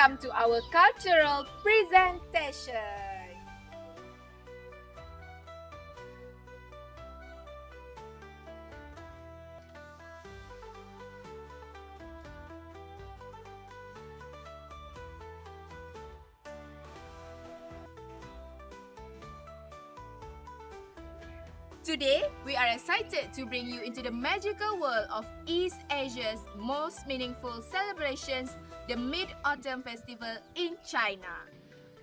Welcome to our cultural presentation. Today, we are excited to bring you into the magical world of East Asia's most meaningful celebrations, the Mid-Autumn Festival in China.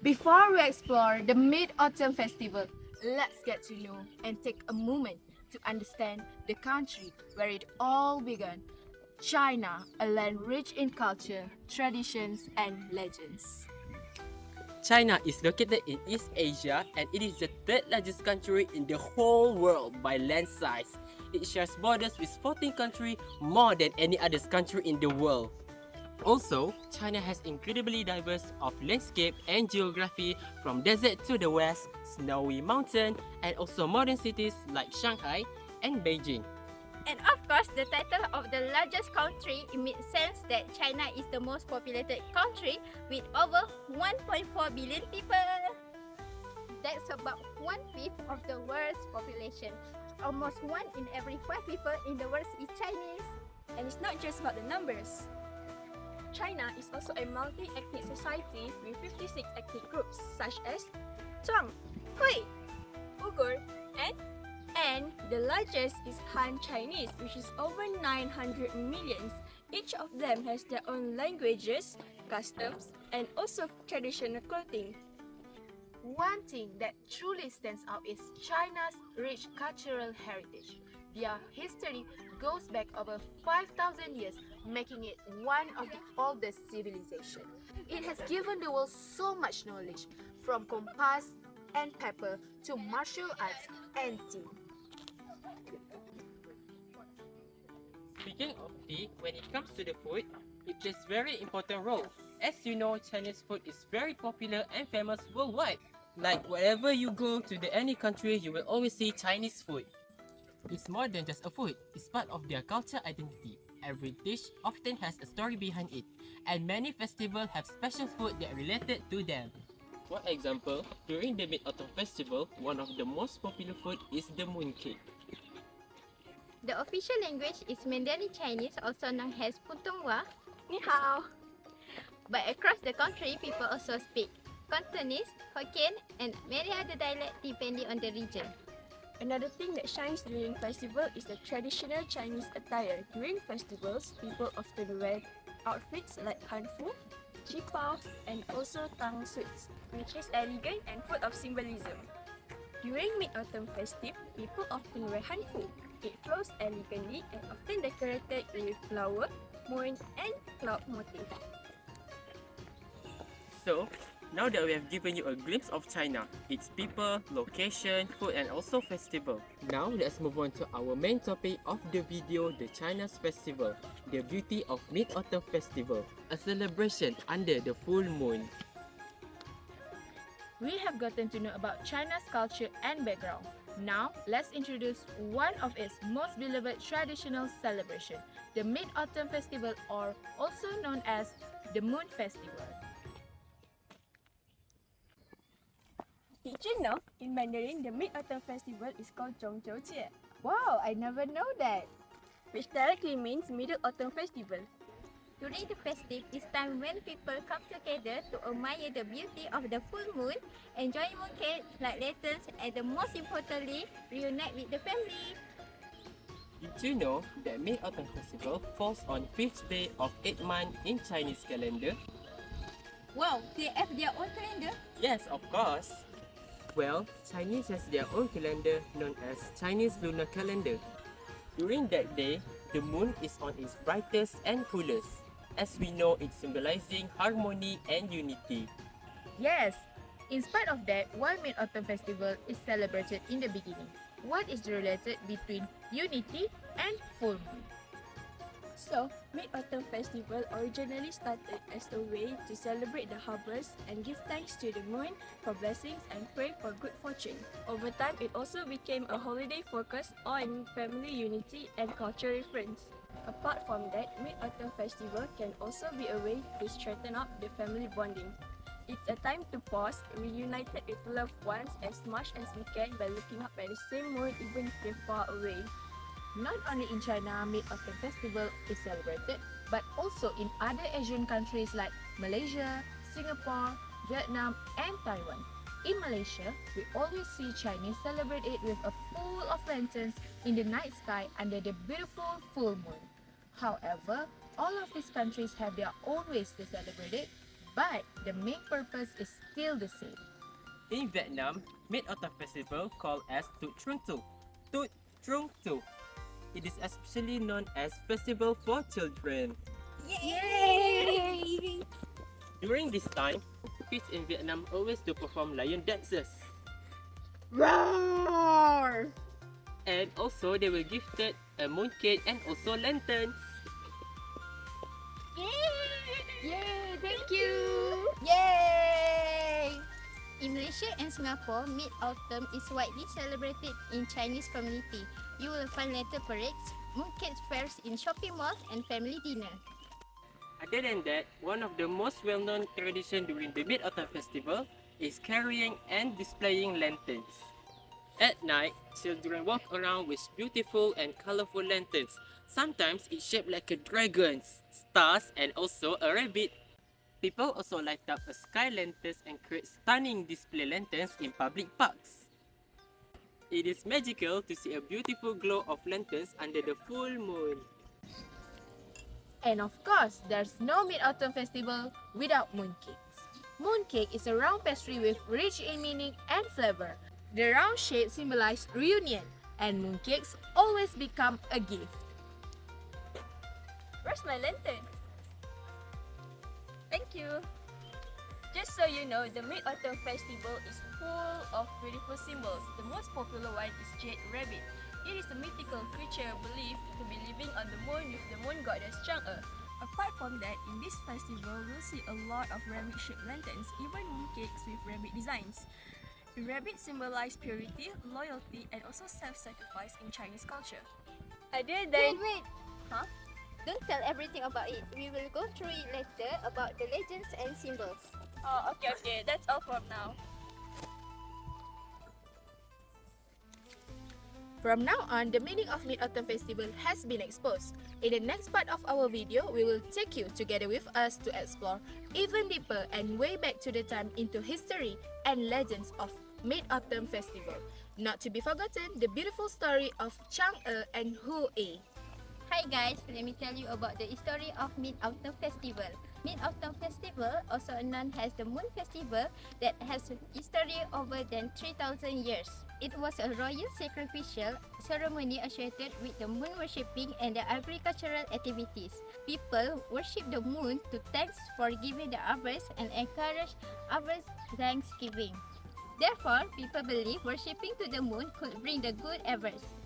Before we explore the Mid-Autumn Festival, let's get to know and take a moment to understand the country where it all began, China, a land rich in culture, traditions, and legends. China is located in East Asia and it is the third largest country in the whole world by land size. It shares borders with 14 countries, more than any other country in the world. Also, China has incredibly diverse of landscape and geography, from desert to the west, snowy mountain, and also modern cities like Shanghai and Beijing. And of course, the title of the largest country, it makes sense that China is the most populated country with over 1.4 billion people. That's about 1/5 of the world's population. Almost 1 in every 5 people in the world is Chinese. And it's not just about the numbers. China is also a multi-ethnic society with 56 ethnic groups such as Zhuang, Hui, Uyghur, and the largest is Han Chinese, which is over 900 million. Each of them has their own languages, customs, and also traditional clothing. One thing that truly stands out is China's rich cultural heritage. Their history goes back over 5,000 years, making it one of the oldest civilizations. It has given the world so much knowledge, from compass and paper to martial arts and tea. Speaking of tea, when it comes to the food, it plays very important role. As you know, Chinese food is very popular and famous worldwide. Like wherever you go to any country, you will always see Chinese food. It's more than just a food, it's part of their culture identity. Every dish often has a story behind it, and many festivals have special food that are related to them. For example, during the Mid-Autumn Festival, one of the most popular food is the mooncake. The official language is Mandarin Chinese, also known as Putonghua, Ni hao. but across the country, people also speak Cantonese, Hokkien, and many other dialects depending on the region. Another thing that shines during festival is the traditional Chinese attire. During festivals, people often wear outfits like hanfu, qipao, and also tang suits, which is elegant and full of symbolism. During Mid-Autumn Festive, people often wear hanfu. It flows elegantly and often decorated with flower, moon, and cloud motif. So, now that we have given you a glimpse of China, its people, location, food, and also festival. Now let's move on to our main topic of the video, the China's festival, the beauty of Mid-Autumn Festival, a celebration under the full moon. We have gotten to know about China's culture and background. Now, let's introduce one of its most beloved traditional celebration, the Mid-Autumn Festival, or also known as the Moon Festival. Did you know, in Mandarin, the Mid-Autumn Festival is called Zhongzhoujie, Wow, I never know that. which directly means Middle Autumn Festival. During the festive is time when people come together to admire the beauty of the full moon, enjoy mooncake like lanterns, and the most importantly, reunite with the family. Did you know that Mid-Autumn Festival falls on 5th day of 8th month in Chinese calendar? Wow, they have their own calendar? Yes, of course. Well, Chinese has their own calendar known as Chinese lunar calendar. During that day, the moon is on its brightest and fullest. As we know, it's symbolizing harmony and unity. Yes, in spite of that, why Mid-Autumn Festival is celebrated in the beginning? What is the related between unity and full moon? So, Mid-Autumn Festival originally started as a way to celebrate the harvest and give thanks to the moon for blessings and pray for good fortune. Over time, it also became a holiday focused on family unity and cultural reference. Apart from that, Mid-Autumn Festival can also be a way to strengthen up the family bonding. It's a time to pause, reunited with loved ones as much as we can by looking up at the same moon even if they're far away. Not only in China, Mid-Autumn Festival is celebrated, but also in other Asian countries like Malaysia, Singapore, Vietnam, and Taiwan. In Malaysia, we always see Chinese celebrate it with a full of lanterns in the night sky under the beautiful full moon. However, all of these countries have their own ways to celebrate it, but the main purpose is still the same. In Vietnam, Mid-Autumn Festival called as Tut Trung Tu. Tut Trung Tu. It is especially known as Festival for Children. Yay! During this time, kids in Vietnam always do perform lion dances. Roar! And also they were gifted a mooncake and also lanterns. Yay! Thank you! Yay! In Malaysia and Singapore, Mid-Autumn is widely celebrated in Chinese community. You will find lantern parades, mooncake fairs in shopping malls and family dinner. Other than that, one of the most well-known traditions during the Mid-Autumn Festival is carrying and displaying lanterns. At night, children walk around with beautiful and colorful lanterns. Sometimes it's shaped like a dragon, stars, and also a rabbit. People also light up a sky lanterns and create stunning display lanterns in public parks. It is magical to see a beautiful glow of lanterns under the full moon. And of course, there's no Mid-Autumn Festival without mooncakes. Mooncake is a round pastry with rich in meaning and flavor. The round shape symbolizes reunion, and mooncakes always become a gift. Where's my lantern? Thank you. Just so you know, the Mid-Autumn Festival is full of beautiful symbols. The most popular one is Jade Rabbit. It is a mythical creature believed to be living on the moon with the moon goddess Chang'e. Apart from that, in this festival, we'll see a lot of rabbit-shaped lanterns, even mooncakes with rabbit designs. The rabbit symbolize purity, loyalty, and also self-sacrifice in Chinese culture. Other than... Wait! Huh? Don't tell everything about it. We will go through it later about the legends and symbols. Oh, okay. That's all for now. From now on, the meaning of Mid-Autumn Festival has been exposed. In the next part of our video, we will take you together with us to explore even deeper and way back to the time into history and legends of Mid-Autumn Festival. Not to be forgotten, the beautiful story of Chang'e and Hu-Yi. Hi guys, let me tell you about the history of Mid-Autumn Festival. Mid-Autumn Festival, also known as the Moon Festival, that has history over than 3,000 years. It was a royal sacrificial ceremony associated with the moon worshipping and the agricultural activities. People worship the moon to thanks for giving the harvest and encourage harvest thanksgiving. Therefore, people believe worshipping to the moon could bring the good harvest.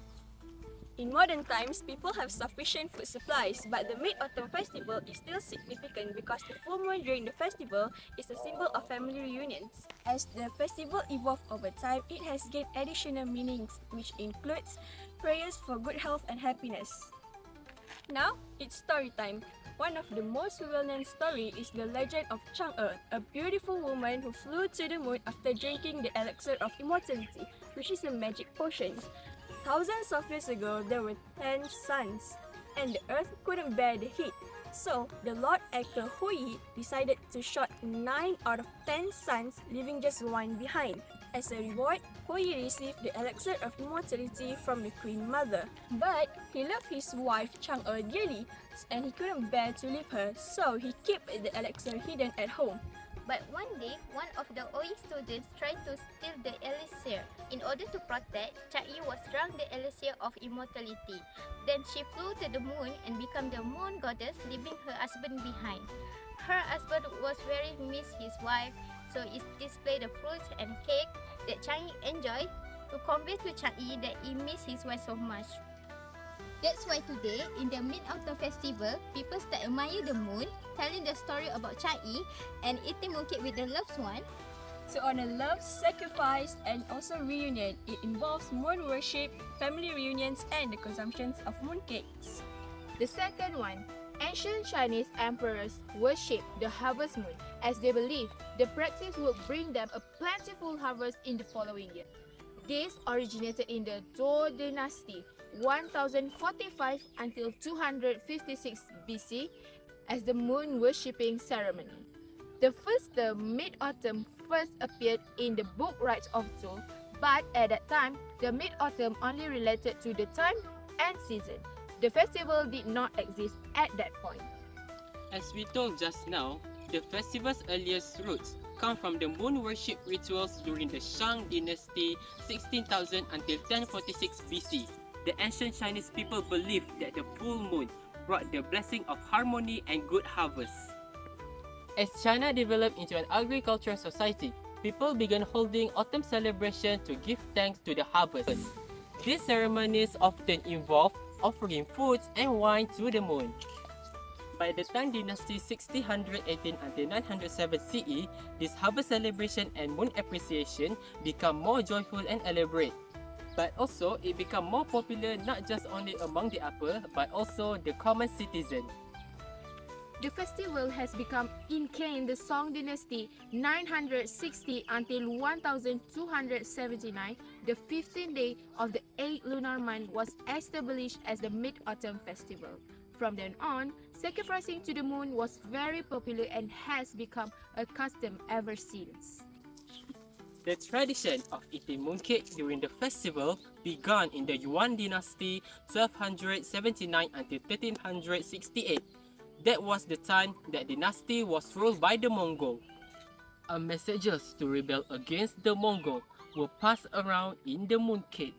In modern times, people have sufficient food supplies, but the Mid-Autumn Festival is still significant because the full moon during the festival is a symbol of family reunions. As the festival evolved over time, it has gained additional meanings, which includes prayers for good health and happiness. Now, it's story time. One of the most well-known stories is the legend of Chang'e, a beautiful woman who flew to the moon after drinking the elixir of immortality, which is a magic potion. Thousands of years ago, there were 10 suns, and the earth couldn't bear the heat. So, the Lord Actor Hui decided to shoot 9 out of 10 suns, leaving just one behind. As a reward, Hui received the elixir of immortality from the Queen Mother. But he loved his wife Chang'e dearly, and he couldn't bear to leave her, so he kept the elixir hidden at home. But one day, one of the OE students tried to steal the elixir. In order to protect, Chang'e was drunk the elixir of immortality. Then she flew to the moon and became the moon goddess, leaving her husband behind. Her husband was very miss his wife, so he displayed the fruits and cake that Chang'e enjoyed to convey to Chang'e that he missed his wife so much. That's why today, in the Mid-Autumn Festival, people start admire the moon, telling the story about Chai and eating mooncake with their loved one. To honor love, sacrifice, and also reunion, it involves moon worship, family reunions, and the consumptions of mooncakes. The second one, ancient Chinese emperors worshipped the harvest moon as they believed the practice would bring them a plentiful harvest in the following year. This originated in the Zhou dynasty 1045 until 256 BC as the moon worshipping ceremony. The Mid-Autumn first appeared in the book Rites of Zhou, but at that time, the Mid-Autumn only related to the time and season. The festival did not exist at that point. As we told just now, the festival's earliest roots come from the moon worship rituals during the Shang dynasty 16,000 until 1046 BC. The ancient Chinese people believed that the full moon brought the blessing of harmony and good harvest. As China developed into an agricultural society, people began holding autumn celebration to give thanks to the harvest. These ceremonies often involve offering foods and wine to the moon. By the Tang Dynasty 1618 until 907 CE, this harvest celebration and moon appreciation become more joyful and elaborate. But also, it became more popular not just only among the upper, but also the common citizen. The festival has become ingrained in the Song dynasty 960 until 1279. The 15th day of the 8th lunar month was established as the Mid-Autumn Festival. From then on, sacrificing to the moon was very popular and has become a custom ever since. The tradition of eating mooncake during the festival began in the Yuan dynasty 1279 until 1368. That was the time that dynasty was ruled by the Mongol. Messages to rebel against the Mongol were passed around in the mooncake.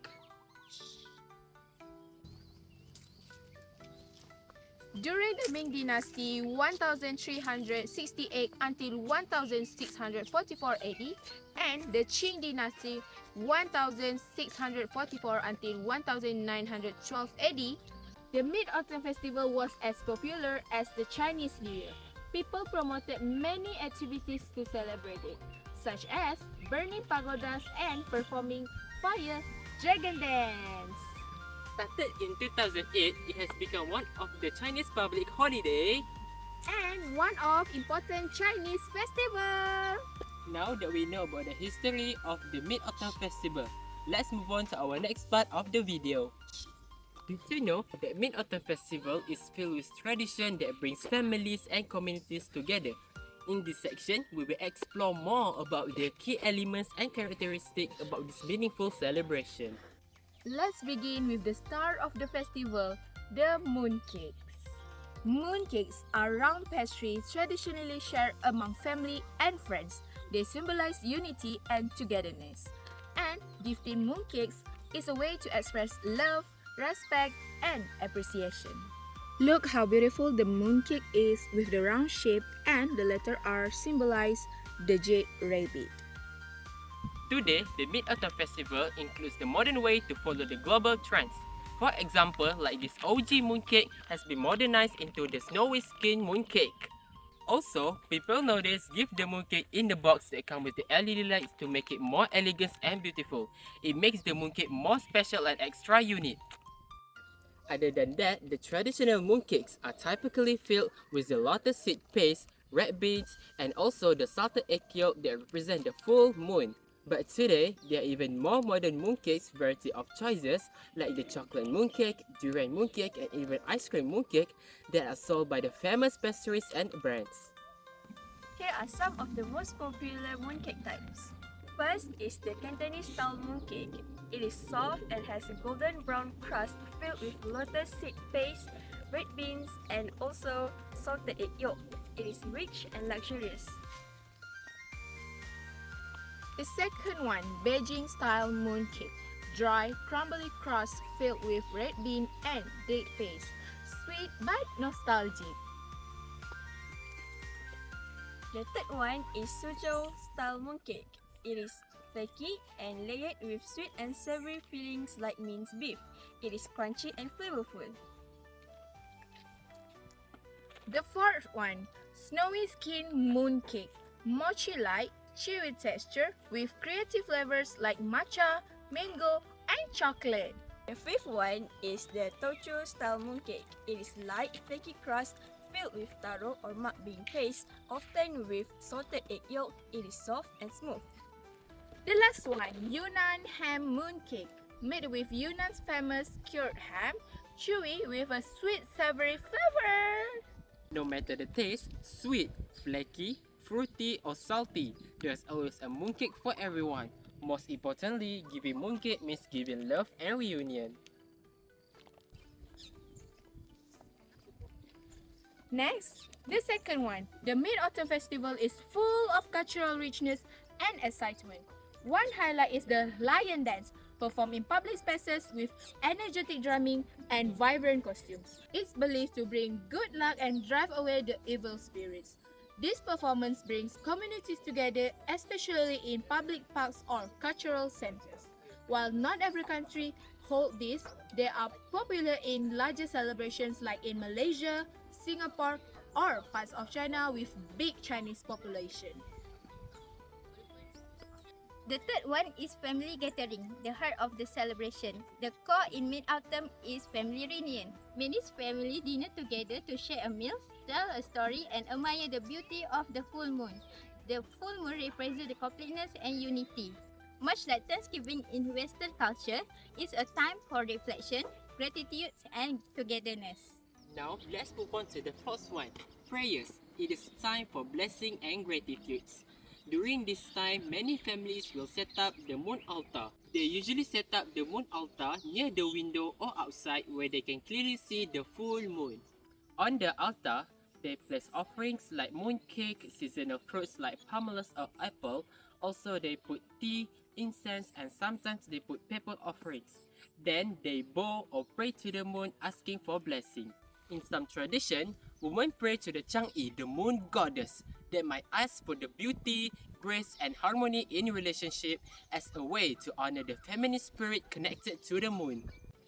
During the Ming Dynasty 1368 until 1644 AD and the Qing Dynasty 1644 until 1912 AD, the Mid-Autumn Festival was as popular as the Chinese New Year. People promoted many activities to celebrate it, such as burning pagodas and performing fire dragon dance. Started in 2008, it has become one of the Chinese public holiday. And one of important Chinese festival. Now that we know about the history of the Mid-Autumn Festival, let's move on to our next part of the video. Did you know that Mid-Autumn Festival is filled with tradition that brings families and communities together? In this section, we will explore more about the key elements and characteristics about this meaningful celebration. Let's begin with the star of the festival, the mooncakes. Mooncakes are round pastries traditionally shared among family and friends. They symbolize unity and togetherness. And gifting mooncakes is a way to express love, respect, and appreciation. Look how beautiful the mooncake is with the round shape, and the letter R symbolize the jade rabbit. Today, the Mid-Autumn Festival includes the modern way to follow the global trends. For example, like this OG mooncake has been modernized into the snowy skin mooncake. Also, people nowadays give the mooncake in the box that come with the LED lights to make it more elegant and beautiful. It makes the mooncake more special and extra unique. Other than that, the traditional mooncakes are typically filled with the lotus seed paste, red beans, and also the salted egg yolk that represent the full moon. But today, there are even more modern mooncakes variety of choices like the chocolate mooncake, durian mooncake, and even ice cream mooncake that are sold by the famous pastries and brands. Here are some of the most popular mooncake types. First is the Cantonese style mooncake. It is soft and has a golden brown crust filled with lotus seed paste, red beans, and also salted egg yolk. It is rich and luxurious. The second one, Beijing style mooncake. Dry, crumbly crust filled with red bean and date paste. Sweet but nostalgic. The third one is Suzhou style mooncake. It is flaky and layered with sweet and savory fillings like minced beef. It is crunchy and flavorful. The fourth one, snowy skin mooncake. Mochi-like, chewy texture with creative flavors like matcha, mango, and chocolate. The fifth one is the Teochew style mooncake. It is light, flaky crust filled with taro or mung bean paste, often with salted egg yolk. It is soft and smooth. The last one, Yunnan ham mooncake. Made with Yunnan's famous cured ham, chewy with a sweet savory flavor. No matter the taste, sweet, flaky, fruity or salty, there's always a mooncake for everyone. Most importantly, giving mooncake means giving love and reunion. Next, the second one, the Mid-Autumn Festival is full of cultural richness and excitement. One highlight is the Lion Dance, performed in public spaces with energetic drumming and vibrant costumes. It's believed to bring good luck and drive away the evil spirits. This performance brings communities together, especially in public parks or cultural centers. While not every country holds this, they are popular in larger celebrations like in Malaysia, Singapore, or parts of China with big Chinese population. The third one is family gathering, the heart of the celebration. The core in Mid-Autumn is family reunion. Many family dinner together to share a meal, tell a story, and admire the beauty of the full moon. The full moon represents the completeness and unity. Much like Thanksgiving in Western culture, it's a time for reflection, gratitude, and togetherness. Now, let's move on to the fourth one, prayers. It is time for blessing and gratitudes. During this time, many families will set up the moon altar. They usually set up the moon altar near the window or outside where they can clearly see the full moon. On the altar, they place offerings like mooncake, seasonal fruits like pomelos or apple. Also, they put tea, incense, and sometimes they put paper offerings. Then they bow or pray to the moon asking for blessing. In some tradition, women pray to the Chang'e, the moon goddess. They might ask for the beauty, grace, and harmony in relationship as a way to honor the feminine spirit connected to the moon.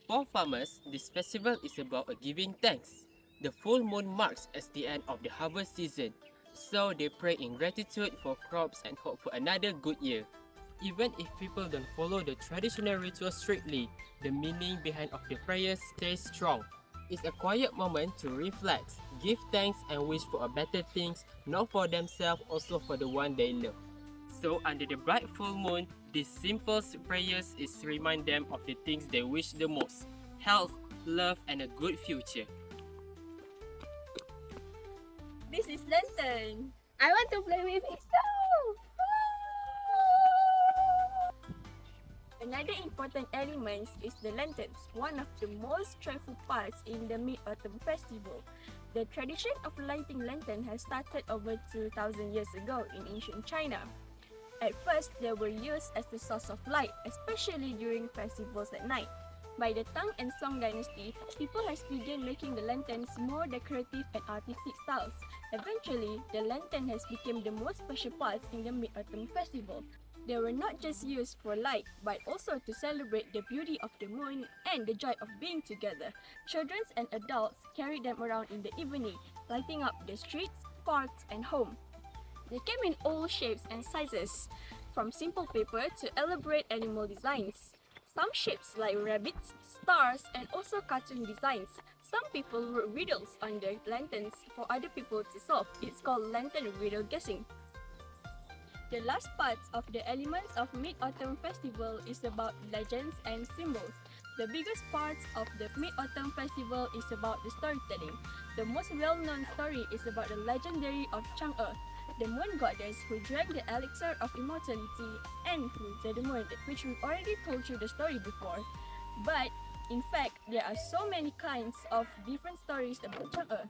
For farmers, this festival is about giving thanks. The full moon marks as the end of the harvest season, so they pray in gratitude for crops and hope for another good year. Even if people don't follow the traditional ritual strictly, the meaning behind of the prayers stays strong. It's a quiet moment to reflect, give thanks and wish for a better things, not for themselves, also for the one they love. So under the bright full moon, these simple prayers is to remind them of the things they wish the most: health, love, and a good future. This is lantern. I want to play with it too! Another important element is the lanterns, one of the most joyful parts in the Mid-Autumn Festival. The tradition of lighting lantern has started over 2,000 years ago in ancient China. At first, they were used as the source of light, especially during festivals at night. By the Tang and Song dynasty, people has begun making the lanterns more decorative and artistic styles. Eventually, the lantern has become the most special part in the Mid-Autumn Festival. They were not just used for light, but also to celebrate the beauty of the moon and the joy of being together. Children and adults carried them around in the evening, lighting up the streets, parks, and home. They came in all shapes and sizes, from simple paper to elaborate animal designs. Some shapes like rabbits, stars, and also cartoon designs. Some people wrote riddles on their lanterns for other people to solve. It's called lantern riddle guessing. The last part of the elements of Mid-Autumn Festival is about legends and symbols. The biggest part of the Mid-Autumn Festival is about the storytelling. The most well-known story is about the legendary of Chang'e, the moon goddess who drank the elixir of immortality and flew to the moon, which we already told you the story before. But in fact, there are so many kinds of different stories about Chang'e.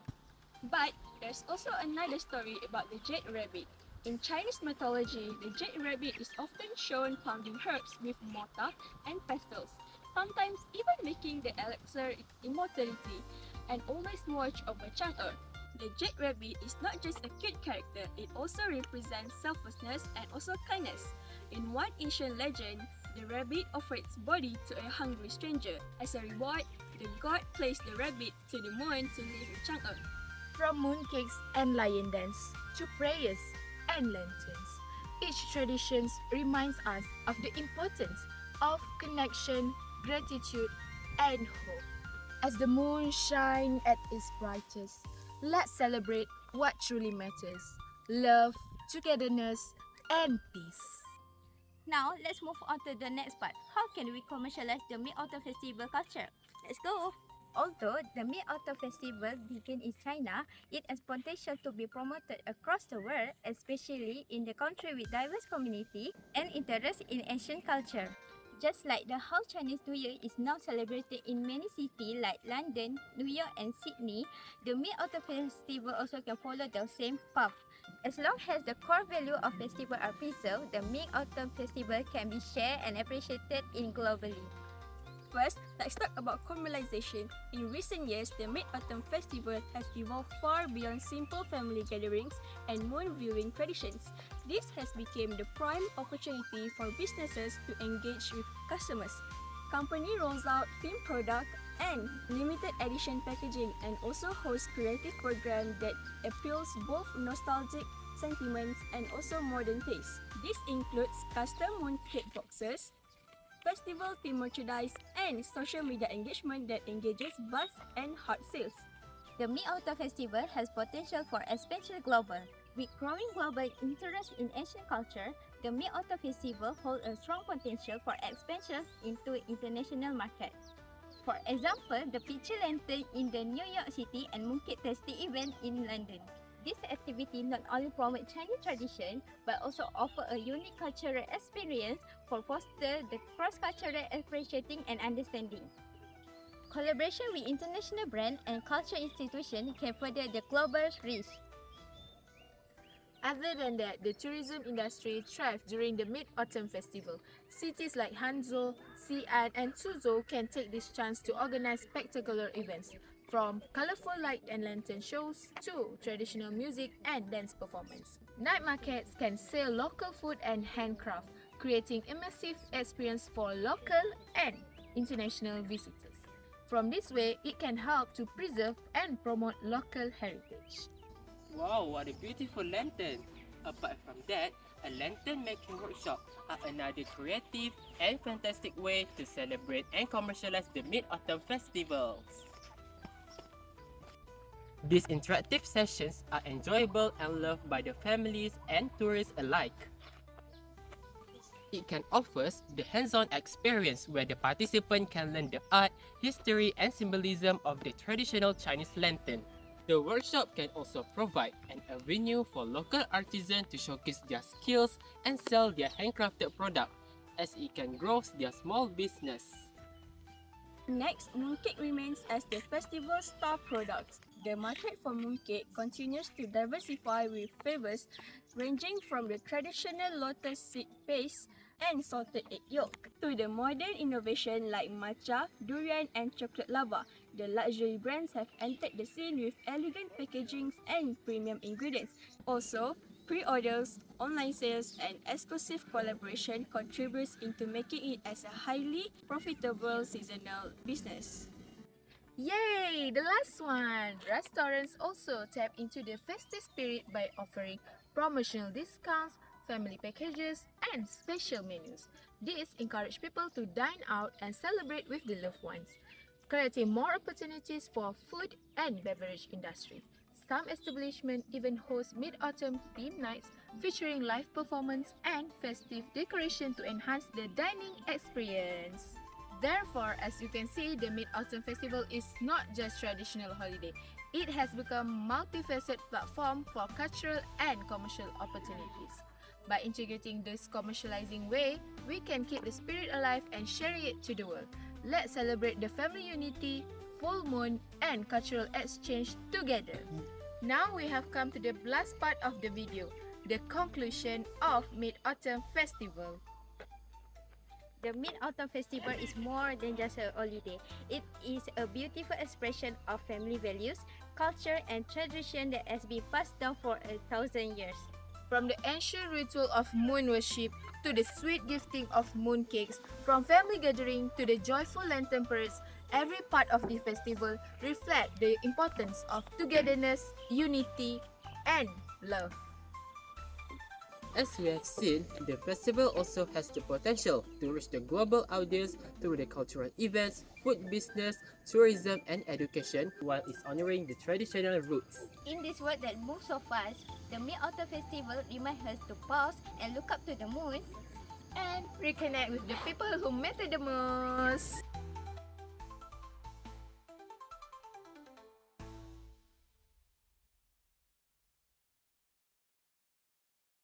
But there's also another story about the jade rabbit. In Chinese mythology, the jade rabbit is often shown pounding herbs with mortar and pestles, sometimes even making the elixir immortality, and always watch over Chang'e. The jade rabbit is not just a cute character, it also represents selflessness and also kindness. In one ancient legend, the rabbit offered its body to a hungry stranger. As a reward, the god placed the rabbit to the moon to live with Chang'e. From mooncakes and lion dance to prayers and lanterns, each tradition reminds us of the importance of connection, gratitude, and hope. As the moon shines at its brightest, let's celebrate what truly matters: love, togetherness, and peace. Now, let's move on to the next part. How can we commercialize the Mid-Autumn Festival culture? Let's go! Although the Mid-Autumn Festival began in China, it has potential to be promoted across the world, especially in the country with diverse community and interest in Asian culture. Just like the how Chinese New Year is now celebrated in many cities like London, New York and Sydney, the Mid-Autumn Festival also can follow the same path. As long as the core value of festival are preserved, the Mid-Autumn Festival can be shared and appreciated globally. First, let's talk about commercialization. In recent years, the Mid-Autumn Festival has evolved far beyond simple family gatherings and moon viewing traditions. This has become the prime opportunity for businesses to engage with customers. Company rolls out themed product and limited edition packaging and also hosts creative programs that appeals both nostalgic sentiments and also modern tastes. This includes custom mooncake boxes, festival theme merchandise, and social media engagement that engages buzz and hard sales. The Mid-Autumn Festival has potential for expansion global. With growing global interest in Asian culture, the Mid-Autumn Festival holds a strong potential for expansion into international market. For example, the picture lantern in the New York City and mooncake tasting event in London. This activity not only promotes Chinese tradition but also offer a unique cultural experience for foster the cross-cultural appreciating and understanding. Collaboration with international brand and culture institutions can further the global reach. Other than that, the tourism industry thrived during the Mid-Autumn Festival. Cities like Hangzhou, Xi'an, and Suzhou can take this chance to organize spectacular events, from colorful light and lantern shows to traditional music and dance performance. Night markets can sell local food and handcraft, creating immersive experience for local and international visitors. From this way, it can help to preserve and promote local heritage. Wow, what a beautiful lantern! Apart from that, a lantern making workshop are another creative and fantastic way to celebrate and commercialize the Mid-Autumn Festivals. These interactive sessions are enjoyable and loved by the families and tourists alike. It can offer the hands-on experience where the participant can learn the art, history, and symbolism of the traditional Chinese lantern. The workshop can also provide an avenue for local artisans to showcase their skills and sell their handcrafted product, as it can grow their small business. Next, mooncake remains as the festival's star product. The market for mooncake continues to diversify with flavors ranging from the traditional lotus seed paste and salted egg yolk to the modern innovation like matcha, durian and chocolate lava. The luxury brands have entered the scene with elegant packagings and premium ingredients. Also, pre-orders, online sales and exclusive collaboration contributes into making it as a highly profitable seasonal business. Yay! The last one! Restaurants also tap into the festive spirit by offering promotional discounts, family packages, and special menus. This encourages people to dine out and celebrate with their loved ones, creating more opportunities for food and beverage industry. Some establishments even host mid-autumn theme nights featuring live performance and festive decoration to enhance the dining experience. Therefore, as you can see, the Mid-Autumn Festival is not just traditional holiday. It has become a multifaceted platform for cultural and commercial opportunities. By integrating this commercializing way, we can keep the spirit alive and sharing it to the world. Let's celebrate the family unity, full moon, and cultural exchange together. Now we have come to the last part of the video, the conclusion of Mid-Autumn Festival. The Mid-Autumn Festival is more than just a holiday. It is a beautiful expression of family values, culture and tradition that has been passed down for 1,000 years. From the ancient ritual of moon worship to the sweet gifting of moon cakes, from family gathering to the joyful lantern parades, every part of the festival reflects the importance of togetherness, unity, and love. As we have seen, the festival also has the potential to reach the global audience through the cultural events, food business, tourism, and education, while it's honoring the traditional roots. In this world that moves so fast, the Mid-Autumn Festival reminds us to pause and look up to the moon. And reconnect with the people who matter the most.